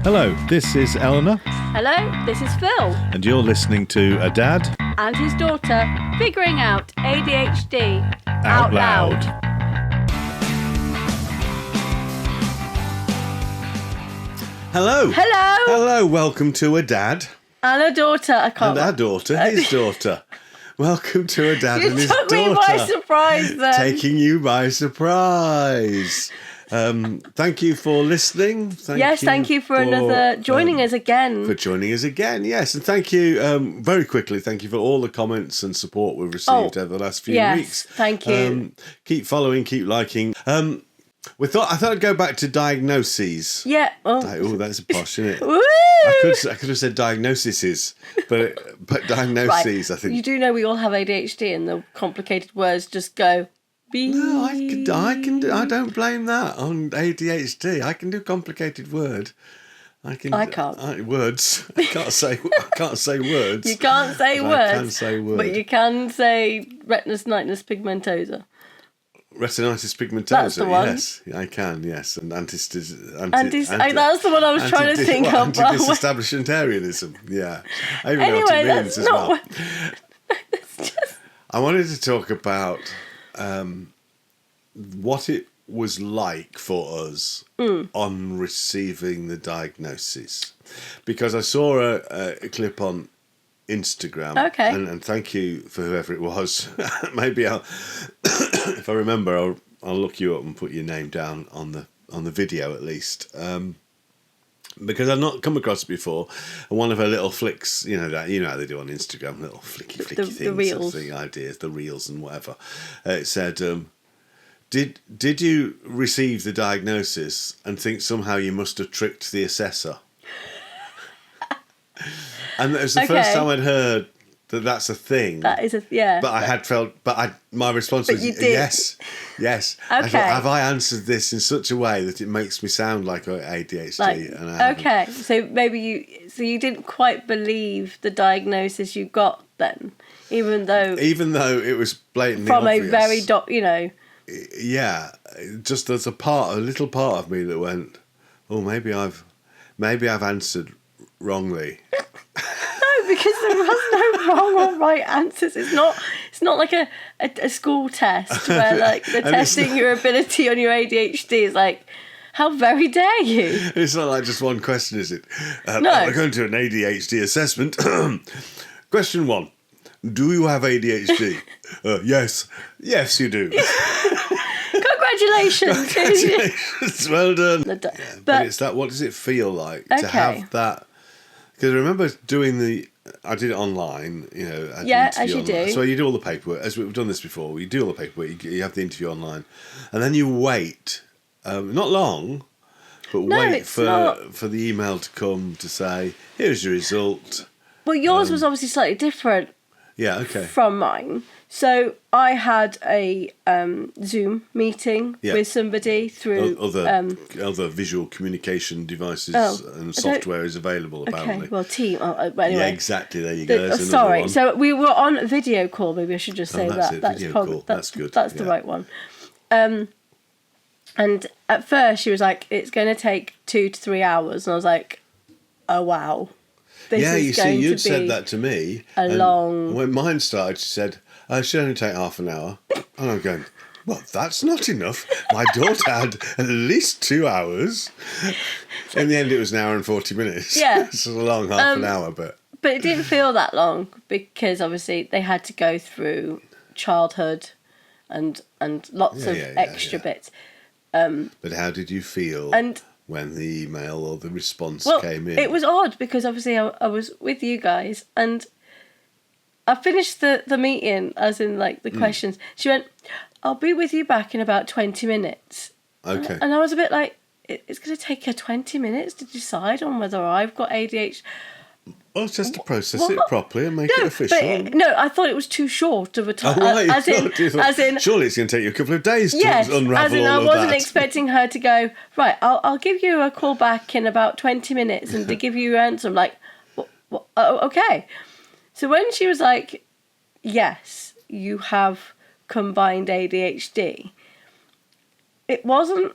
Hello, this is Eleanor. Hello, this is Phil. And you're listening to A Dad And his daughter figuring out ADHD Out Loud. Hello. Hello. Hello, welcome to A Dad. And a daughter. I can't. And our daughter, his daughter. Welcome to A Dad and his daughter. You took me by surprise then. Taking you by surprise. Thank you for listening. Thank you for another joining us again. For joining us again, yes. And thank you, very quickly, thank you for all the comments and support we've received over the last few weeks. Thank you. Keep following, keep liking. I thought I'd go back to diagnoses. Yeah. Oh, that's a posh, isn't it? Woo! I could have said diagnoses, but diagnoses, right. I think. You do know we all have ADHD, and the complicated words just go. Beep. No, I don't blame that on ADHD. I can do complicated word. I can't. Words. I can't say words. You can't say words. I can say words. But you can say retinitis pigmentosa. Retinitis pigmentosa. That's the one. Yes, I can. Yes, and that's the one I was trying to think of. Anti-disestablishmentarianism. Yeah. I even know what it means as well. I wanted to talk about what it was like for us on receiving the diagnosis, because I saw a clip on Instagram. Okay. And thank you for whoever it was. Maybe I'll, if I remember, I'll look you up and put your name down on the video at least. Because I've not come across it before. And one of her little flicks, you know how they do on Instagram, little flicky things, the reels. the ideas, the reels and whatever. It said, did you receive the diagnosis and think somehow you must have tricked the assessor? And it was the first time I'd heard that that's a thing. That is yeah. But my response was yes. Okay. I thought, have I answered this in such a way that it makes me sound like ADHD? Okay, so maybe you didn't quite believe the diagnosis you got then, even though it was blatantly from obvious. a very Yeah, just there's a little part of me that went, oh, maybe I've answered wrongly. No, because there was no wrong or right answers. It's not like a school test where like they're testing your ability on your ADHD. It's like, how very dare you? It's not like just one question, is it? No. We're going to an ADHD assessment. Question 1. Do you have ADHD? Yes. Yes, you do. Congratulations. Well done. But it's that, what does it feel like to have that? Because I remember I did it online, as you do. So you do all the paperwork, as we've done this before, you do all the paperwork, you have the interview online, and then you wait, not long, but wait for the email to come to say, here's your result. Well, yours was obviously slightly different. Yeah, okay. From mine. So I had a Zoom meeting with somebody through other visual communication devices and software is available apparently. Okay, well, team. Anyway. Yeah, exactly. There you go. Sorry. So we were on a video call. Maybe I should just say that. That's call. That's good. That's the right one. And at first she was like, "It's going to take 2 to 3 hours," and I was like, "Oh wow." You'd said that to me. Long. When mine started, she said, it should only take half an hour. And I'm going, well, that's not enough. My daughter had at least 2 hours. In the end, it was an hour and 40 minutes. Yeah. It's a long half an hour, but it didn't feel that long because obviously they had to go through childhood and lots of extra bits. But how did you feel? When the email or the response came in? It was odd because obviously I was with you guys and I finished the meeting, as in like the questions. She went, I'll be with you back in about 20 minutes. Okay. And I was a bit like, it's going to take her 20 minutes to decide on whether I've got ADHD. Well, it's just to process it properly and make it official. I thought it was too short of a time. Surely it's going to take you a couple of days to unravel as in all I of wasn't that. expecting her to go, right, I'll give you a call back in about 20 minutes and to give you your answer. I'm like, what? Oh, okay. So when she was like, yes, you have combined ADHD, it wasn't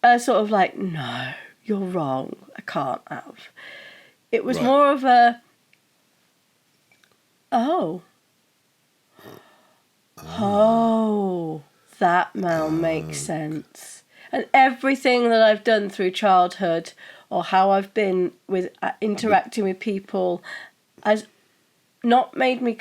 a sort of like, no, you're wrong, I can't have. It was more of a, oh, that now makes sense. And everything that I've done through childhood, or how I've been with interacting with people, has not made me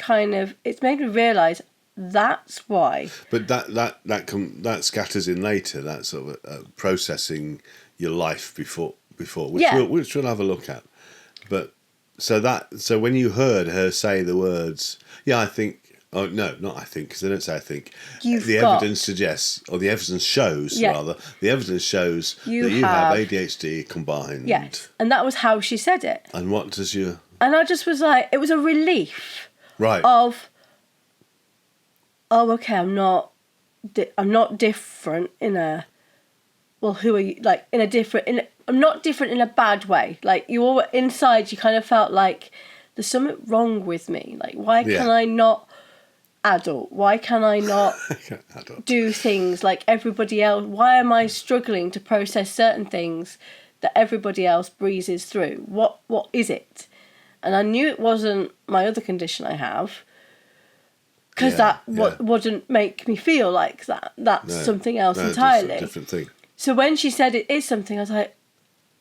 it's made me realise that's why. But that scatters in later, that sort of processing your life before, which we'll have a look at. But so when you heard her say the words, I think. Oh no, not I think, because they don't say I think. Evidence suggests, or the evidence shows rather, the evidence shows that you have ADHD combined. Yes, and that was how she said it. And what does you? And I just was like, it was a relief. Right. Of. Oh, okay. I'm not different in a. Well, who are you? Like in a different. I'm not different in a bad way. Like you all inside, you kind of felt like there's something wrong with me. Like why can I not adult? Why can I not do things like everybody else? Why am I struggling to process certain things that everybody else breezes through? What is it? And I knew it wasn't my other condition I have, because wouldn't make me feel like that. That's something else entirely. It's a different thing. So when she said it is something, I was like,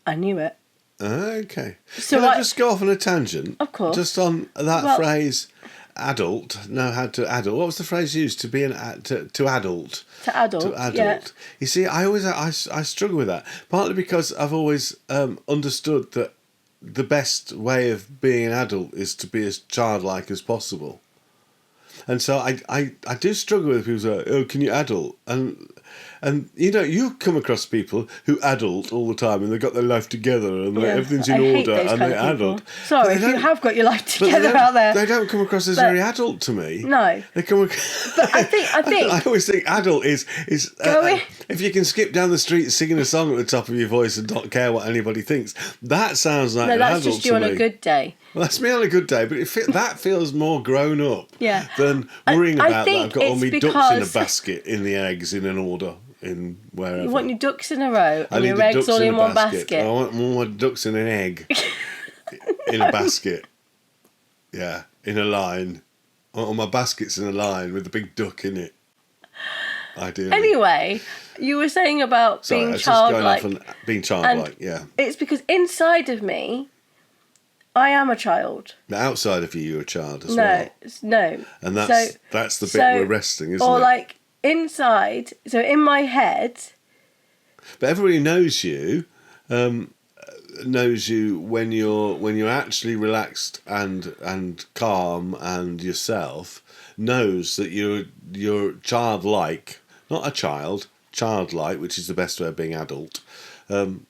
I knew it. Okay. So Can I just go off on a tangent? Of course. Just on that phrase, adult, know how to adult. What was the phrase used to be to adult? To adult. To adult. Yeah. You see, I struggle with that. Partly because I've always understood that the best way of being an adult is to be as childlike as possible. And so I do struggle with people who say, oh, can you adult? And you come across people who adult all the time, and they've got their life together, and everything's in order, and they're adult. Sorry, if you have got your life together out there. They don't come across as very adult to me. No. They come across... But I think... I always think adult is if you can skip down the street singing a song at the top of your voice and not care what anybody thinks, that sounds like an adult to me. No, that's just you on a good day. Well, that's me on a good day, but that feels more grown up than worrying about that I've got all my ducks in a basket in the eggs in an order in wherever. You want your ducks in a row and your eggs all in one basket. I want more ducks in an egg in a basket. Yeah, in a line. Or my basket's in a line with a big duck in it. Ideally. Anyway, you were saying about being childlike. Being childlike, yeah. It's because inside of me, I am a child. The outside of you're a child as well. No. And that's the bit we're resting, isn't it? Or like inside, so in my head. But everybody knows you when you're actually relaxed and calm and yourself, knows that you're childlike, not a child, childlike, which is the best way of being adult. And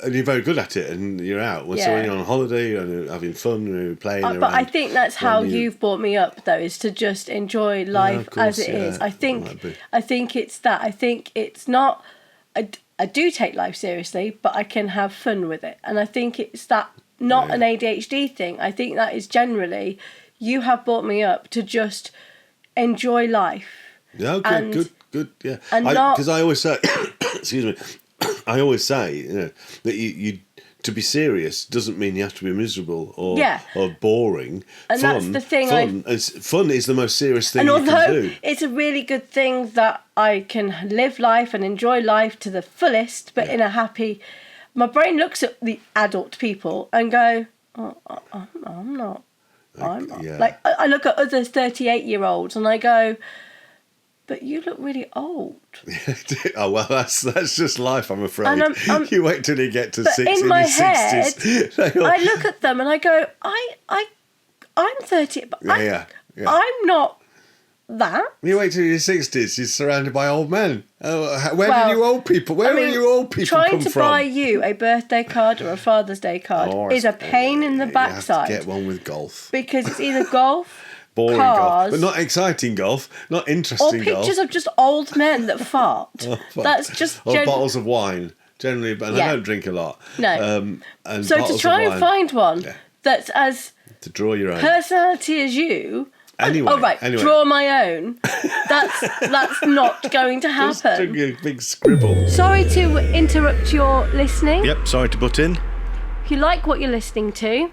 you're very good at it, and you're out. So when you're on holiday and you're having fun and you're playing around. But I think that's how you've brought me up, though, is to just enjoy life as it is. I think it's that. I think it's not. I do take life seriously, but I can have fun with it, and I think it's that. Not an ADHD thing. I think that is generally, you have brought me up to just enjoy life. Yeah. Okay. Good. Yeah. Because I always say, excuse me. I always say, that you to be serious doesn't mean you have to be miserable or boring. And that's the thing. Fun is the most serious thing you can do. And although it's a really good thing that I can live life and enjoy life to the fullest, but in a happy... My brain looks at the adult people and go, I'm not. Yeah. Like, I look at other 38-year-olds and I go... But you look really old. Oh, well, that's just life, I'm afraid. And you wait till you get to in my head, 60s. I look at them and I go, I'm 30, but I'm not that. You wait till you're 60s, you're surrounded by old men. Where are you old people come from? Trying to buy you a birthday card or a Father's Day card is a pain in the backside. You have to get one with golf. Because it's either golf... Boring golf, but not exciting golf, not interesting golf. Or pictures of just old men that fart. That's just... Or bottles of wine, generally, but I don't drink a lot. No. So to try and find one that's as... To draw your own. Personality as you, Anyway, Oh, right. Anyway. Draw my own. That's not going to Just happen. took a big scribble. Sorry to interrupt your listening. Yep, sorry to butt in. If you like what you're listening to,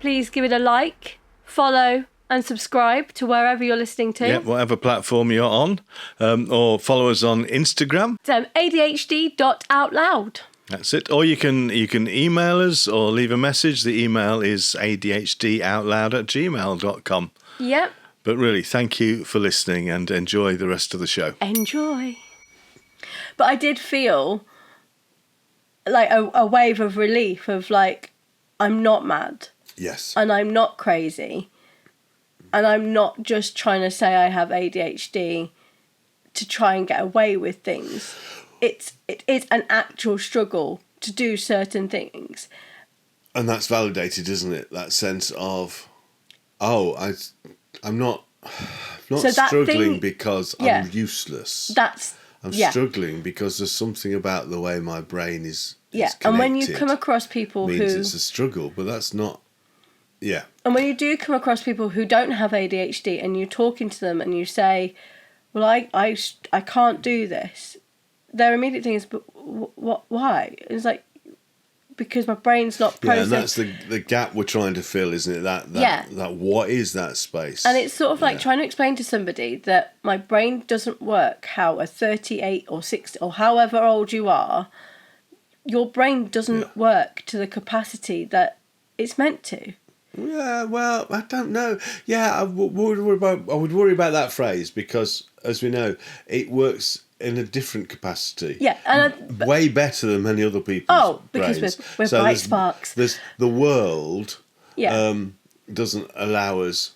please give it a like, follow, and subscribe to wherever you're listening to. Yep, whatever platform you're on. Or follow us on Instagram. It's adhd.outloud. That's it. Or you can email us or leave a message. The email is adhdoutloud@gmail.com. Yep. But really, thank you for listening and enjoy the rest of the show. Enjoy. But I did feel like a wave of relief of like, I'm not mad. Yes. And I'm not crazy. And I'm not just trying to say I have ADHD to try and get away with things. It is an actual struggle to do certain things. And that's validated, isn't it? That sense of, I'm not So that struggling thing- because yeah. I'm useless. I'm struggling because there's something about the way my brain is and when you connected come across people means who... it's a struggle, but that's not... Yeah. And when you do come across people who don't have ADHD and you're talking to them and you say, well, I can't do this, their immediate thing is, but what? Why? It's like, because my brain's not processing. Yeah, and that's the gap we're trying to fill, isn't it? That what is that space? And it's sort of like trying to explain to somebody that my brain doesn't work how a 38 or 60 or however old you are, your brain doesn't work to the capacity that it's meant to. Yeah, well, I don't know. Yeah, I would worry about that phrase because, as we know, it works in a different capacity. Yeah, and way better than many other people's because brains. we're bright sparks. The world Yeah. doesn't allow us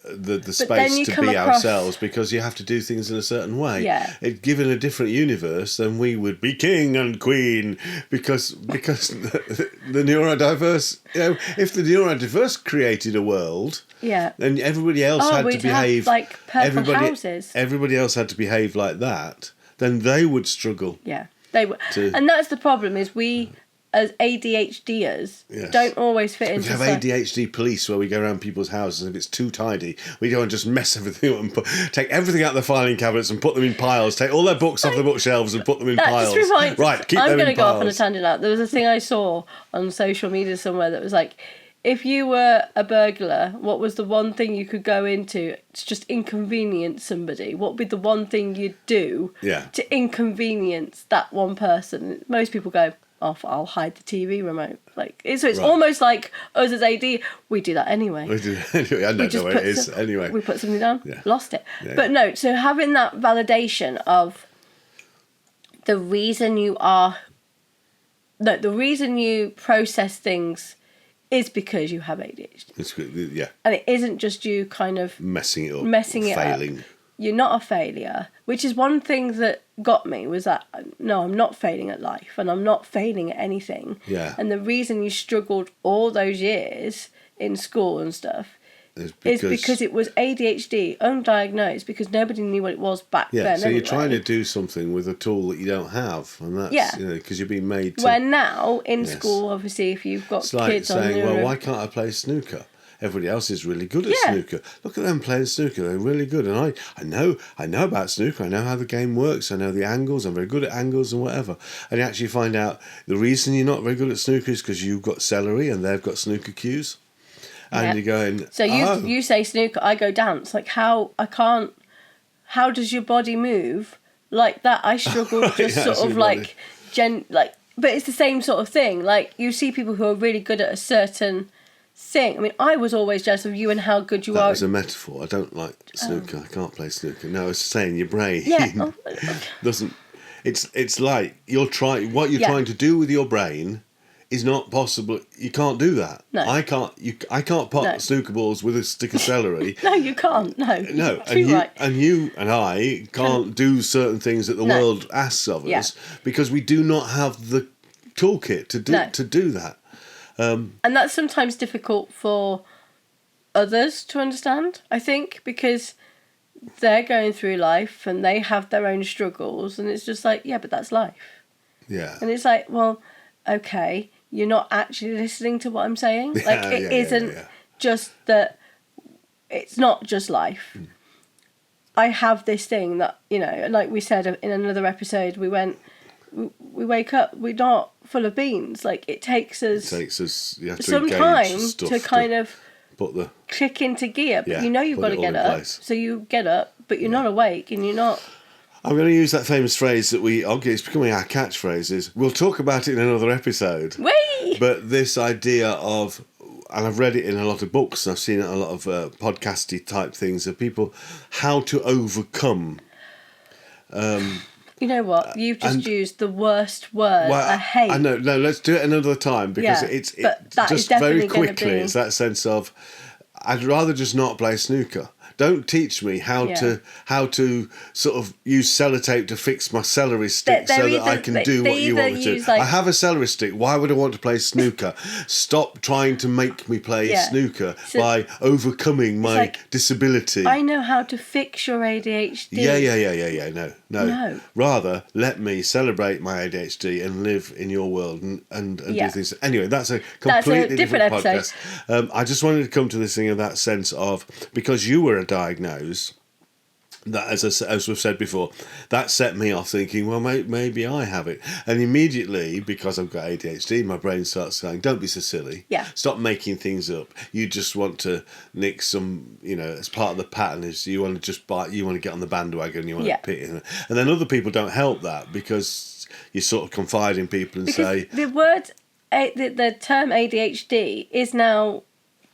the then space you to come be across- ourselves because you have to do things in a certain way. Yeah. Given a different universe, then we would be king and queen because the neurodiverse. If the neurodiverse created a world. Yeah. And everybody else had to we'd behave have, like, purple houses. Everybody else had to behave like that. Then they would struggle. Yeah, they were, and that's the problem. Is we as ADHDers don't always fit into. We have ADHD police where we go around people's houses. If it's too tidy, we go and just mess everything up and take everything out of the filing cabinets and put them in piles. Take all their books off the bookshelves and put them in piles. Just reminds, right, keep I'm them in going to go off on a piles. tangent now. There was a thing I saw on social media somewhere that was like, if you were a burglar, what was the one thing you could go into to just inconvenience somebody? What would be the one thing you'd do to inconvenience that one person? Most people go, I'll hide the TV remote. Like it's almost like us as AD, we do that anyway. We do anyway. I don't know where it is. Anyway, we put something down, lost it. Yeah. But no, so having that validation of the reason you process things is because you have ADHD. It's good. Yeah. And it isn't just you kind of messing it up, failing. You're not a failure, which is one thing that got me was that, no, I'm not failing at life and I'm not failing at anything. Yeah. And the reason you struggled all those years in school and stuff is because it was ADHD, undiagnosed, because nobody knew what it was back then. So you're trying to do something with a tool that you don't have, and that's because you're being made to. Where now in school, obviously, if you've got it's like kids saying, on well, why can't I play snooker? Everybody else is really good at snooker. Look at them playing snooker; they're really good. And I know about snooker. I know how the game works. I know the angles. I'm very good at angles and whatever. And you actually find out the reason you're not very good at snooker is because you've got celery and they've got snooker cues. And you're going. So you say snooker, I go dance. Like how does your body move like that? I struggle just sort of like but it's the same sort of thing. Like you see people who are really good at a certain thing. I mean, I was always jealous of you and how good you are. That was a metaphor. I don't like snooker. I can't play snooker. No, I was saying your brain doesn't. It's like you're trying. What you're trying to do with your brain is not possible. You can't do that. No. I can't. I can't pop snooker balls with a stick of celery. No, you can't. No. No, and you and I can't do certain things that the world asks of us because we do not have the toolkit to do that. And that's sometimes difficult for others to understand, I think, because they're going through life and they have their own struggles, and it's just like, yeah, but that's life. Yeah. And it's like, well, okay, you're not actually listening to what I'm saying. Like, it isn't just that it's not just life. I have this thing that, you know, like we said in another episode, we wake up, we're not full of beans. Like, it takes us you have to some time to kind of put the kick into gear. But you know you've got to get up. Place. So you get up, but you're not awake and you're not... I'm going to use that famous phrase that it's becoming our catchphrase, is we'll talk about it in another episode. Whee! But this idea of... And I've read it in a lot of books, and I've seen it in a lot of podcasty type things of people, how to overcome. You know what? You've just used the worst word. I hate. I know. No, let's do it another time, because it's just very quickly. It's that sense of, I'd rather just not play snooker. Don't teach me how to sort of use sellotape to fix my celery stick so that I can do what you want me to. I have a celery stick. Why would I want to play snooker? Stop trying to make me play snooker by overcoming my disability. I know how to fix your ADHD. Yeah. No. Rather, let me celebrate my ADHD and live in your world and do things. Anyway, that's a completely different podcast. I just wanted to come to this thing of that sense of, because you were diagnosed, that as we've said before, that set me off thinking, well, maybe I have it. And immediately, because I've got ADHD, my brain starts saying, don't be so silly. Yeah. Stop making things up. You just want to nick some, as part of the pattern is you want to just you want to get on the bandwagon, you want to pit in. And then other people don't help that, because you sort of confide in people and say... The word, the term ADHD is now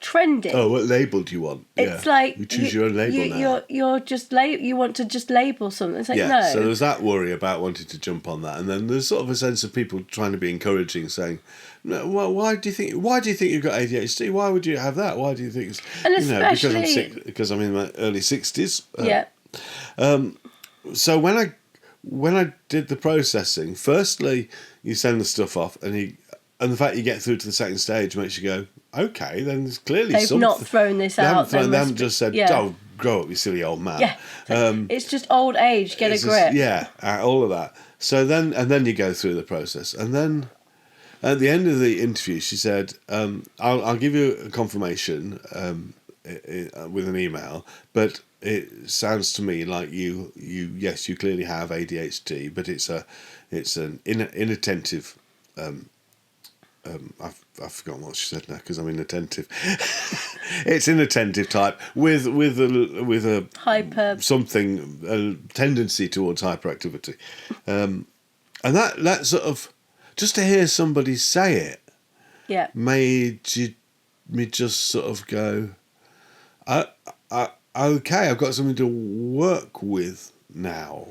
trending. Oh, what label do you want? It's like you choose your own label now. You're just you want to just label something. It's like, no. So there's that worry about wanting to jump on that, and then there's sort of a sense of people trying to be encouraging, saying, "No, well, why do you think you've got ADHD? Why would you have that? Why do you think it's and especially because I'm in my early 60s." So when I did the processing, firstly, you send the stuff off, and the fact you get through to the second stage makes you go, okay, then there's clearly they've something. not thrown this out. They haven't just said, oh, grow up, you silly old man. Yeah, it's just old age, get a grip. All of that. So then you go through the process. And then at the end of the interview, she said, I'll give you a confirmation with an email, but it sounds to me like you clearly have ADHD, but it's an inattentive... I've forgotten what she said now because I'm inattentive. It's inattentive type with a hyper something, a tendency towards hyperactivity, and that sort of, just to hear somebody say it, made me just sort of go, okay, I've got something to work with now.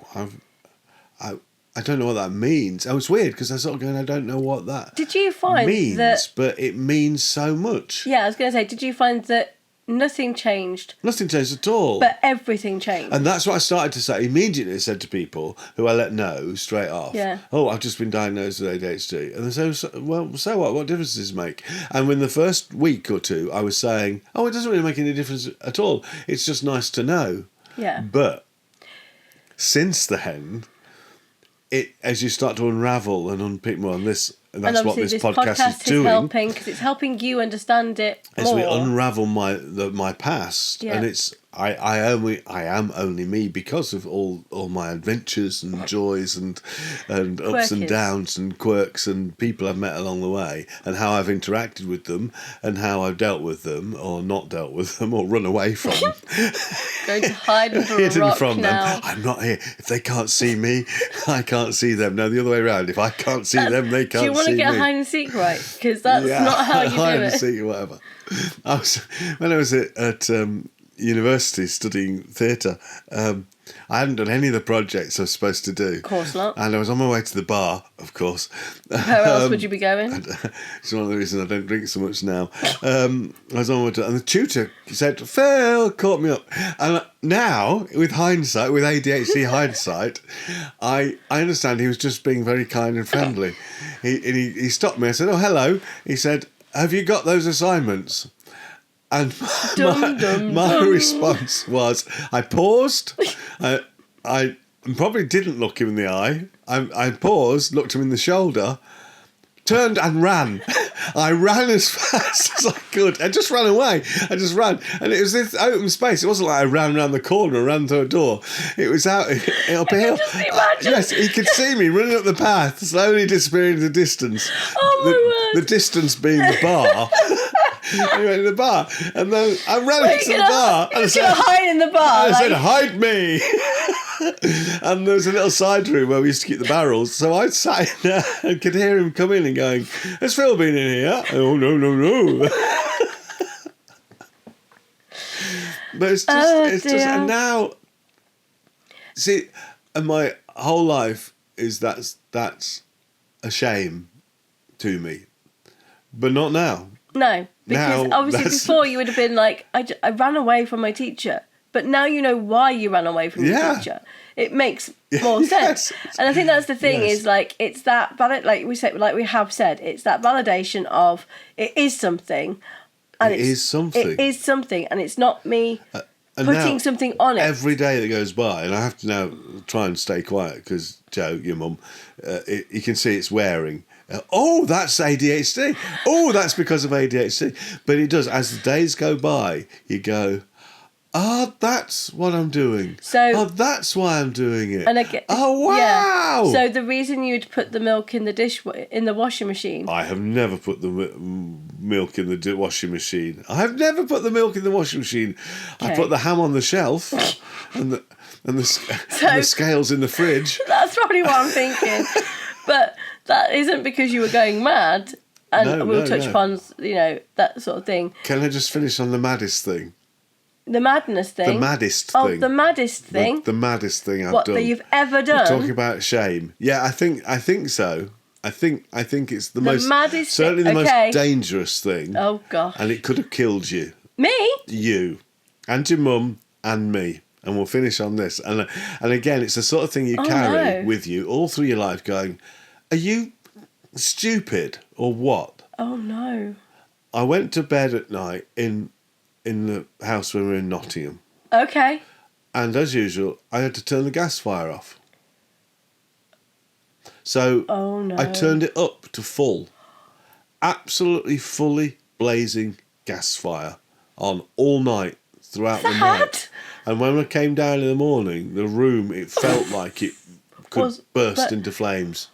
I don't know what that means. Oh, it's weird because I sort of going, I don't know what that did you find means, that, but it means so much. Yeah, I was going to say, did you find that nothing changed? Nothing changed at all. But everything changed. And that's what I started to say. Immediately I said to people who I let know straight off, oh, I've just been diagnosed with ADHD. And they say, well, so what? What difference does it make? And within the first week or two, I was saying, oh, it doesn't really make any difference at all. It's just nice to know. Yeah. But since then... as you start to unravel and unpick more on this, and that's what this podcast is doing. Helping, because it's helping you understand it more. As we unravel my past, and it's I am only me because of all my adventures and joys and ups and downs and quirks and people I've met along the way, and how I've interacted with them and how I've dealt with them or not dealt with them or run away from them. Going to hide under a rock from now. them. I'm not here. If they can't see me, I can't see them. No, the other way around. If I can't see them, they can't see me. Do you want to get hide and seek right? Because that's not how you do it. Hide and seek, whatever. When I was at university studying theatre, I hadn't done any of the projects I was supposed to do. Of course not. And I was on my way to the bar, of course. Where else would you be going? It's one of the reasons I don't drink so much now. I was on my way to, and the tutor said, Phil, caught me up. And now, with hindsight, with ADHD hindsight, I understand he was just being very kind and friendly. He stopped me. I said, oh, hello. He said, have you got those assignments? And my response was, I paused. I probably didn't look him in the eye. I paused, looked him in the shoulder, turned and ran. I ran as fast as I could. I just ran away. I just ran. And it was this open space. It wasn't like I ran around the corner, ran to a door. It was out up a hill. Just imagine. Yes, he could see me running up the path, slowly disappearing in the distance. Oh, my word. The distance being the bar. I went to the bar, and then I ran into the bar. And I said, hide in the bar. I said, hide me. And there was a little side room where we used to keep the barrels. So I sat in there and could hear him come in and going, has Phil been in here? Oh, no. But it's just, and now, see, and my whole life is that's a shame to me. But not now. No, because Now, obviously before you would have been like, I ran away from my teacher. But now you know why you ran away from your teacher. It makes more sense. And I think that's the thing is like, it's that, like we have said, it's that validation of it is something. And it is something. And it's not me putting something on it. Every day that goes by, and I have to now try and stay quiet because Joe, your mum, you can see it's wearing. Oh, that's ADHD. Oh, that's because of ADHD. But it does. As the days go by, you go, that's what I'm doing. So, that's why I'm doing it. And again, wow. Yeah. So the reason you'd put the milk in the washing machine. I have never put the milk in the washing machine. I have never put the milk in the washing machine. Okay. I put the ham on the shelf and the scales in the fridge. That's probably what I'm thinking. But that isn't because you were going mad. And we'll touch upon, that sort of thing. Can I just finish on the maddest thing? The madness thing? The maddest thing. Oh, the maddest thing? The maddest thing I've done. What, that you've ever done? We're talking about shame. Yeah, I think so. I think it's the most... maddest certainly thing. The most dangerous thing. Oh, gosh. And it could have killed you. Me? You. And your mum and me. And we'll finish on this. And again, it's the sort of thing you carry with you all through your life going, are you stupid or what? Oh, no. I went to bed at night in the house when we were in Nottingham. Okay. And as usual, I had to turn the gas fire off. So I turned it up to full. Absolutely fully blazing gas fire on all night throughout the night. And when I came down in the morning, the room, it felt like it could burst into flames.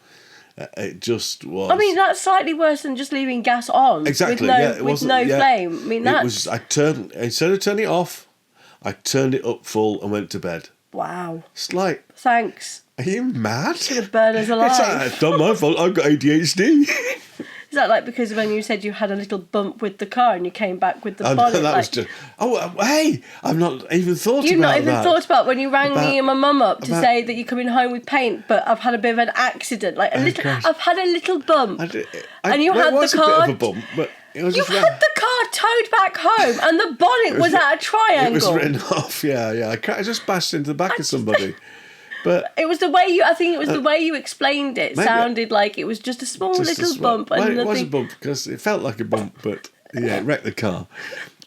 It just was. I mean, that's slightly worse than just leaving gas on. Exactly. With no flame. I mean, that's... instead of turning it off, I turned it up full and went to bed. Wow. It's like... Thanks. Are you mad? It's going to burn us alive. It's not my fault. I've got ADHD. Is that like because when you said you had a little bump with the car and you came back with the bonnet? Was just... hey! I've not even thought about that. You've not even thought about when you rang me and my mum up to say that you're coming home with paint, but I've had a bit of an accident. Like I've had a little bump. And you had the car... It was a bit of a bump, but... You had the car towed back home and the bonnet was at a triangle. It was written off, yeah. I just bashed into the back of somebody. But it was the way the way you explained it sounded like it was just a small little bump. It was a bump because it felt like a bump, but it wrecked the car.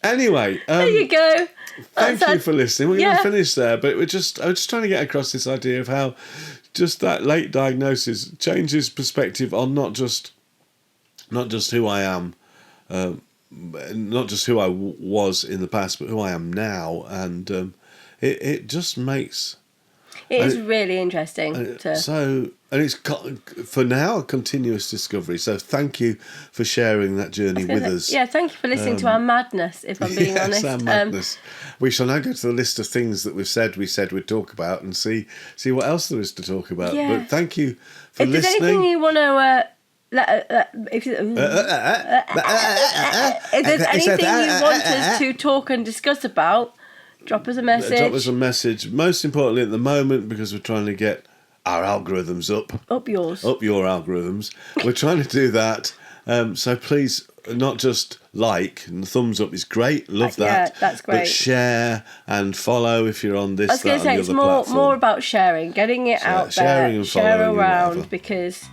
Anyway, there you go. Thank you for listening. We're going to finish there, but I was just trying to get across this idea of how just that late diagnosis changes perspective on not just who I am, not just who I was in the past, but who I am now, and it just makes. It is really interesting. And it's for now a continuous discovery. So thank you for sharing that journey with us. Yeah, thank you for listening to our madness. If I'm being honest, our madness. We shall now go to the list of things that we said we'd talk about and see what else there is to talk about. Yeah. But thank you for listening. If there's anything you want to. If there's anything you want us to talk and discuss about, drop us a message. Most importantly at the moment, because we're trying to get our algorithms up. Up your algorithms. We're trying to do that. So please, not just like, and the thumbs up is great. Love that. Yeah, that's great. But share and follow if you're on this. I was going to say it's more about sharing, getting it out there, share around, because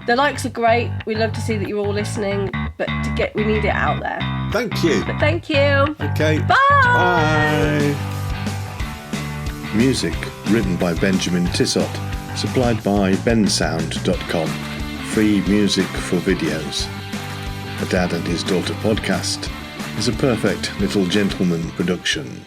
the likes are great. We love to see that you're all listening, but we need it out there. Thank you. But thank you. Okay. Bye. Bye. Music written by Benjamin Tissot, supplied by bensound.com. Free music for videos. A Dad and His Daughter podcast is a Perfect Little Gentleman production.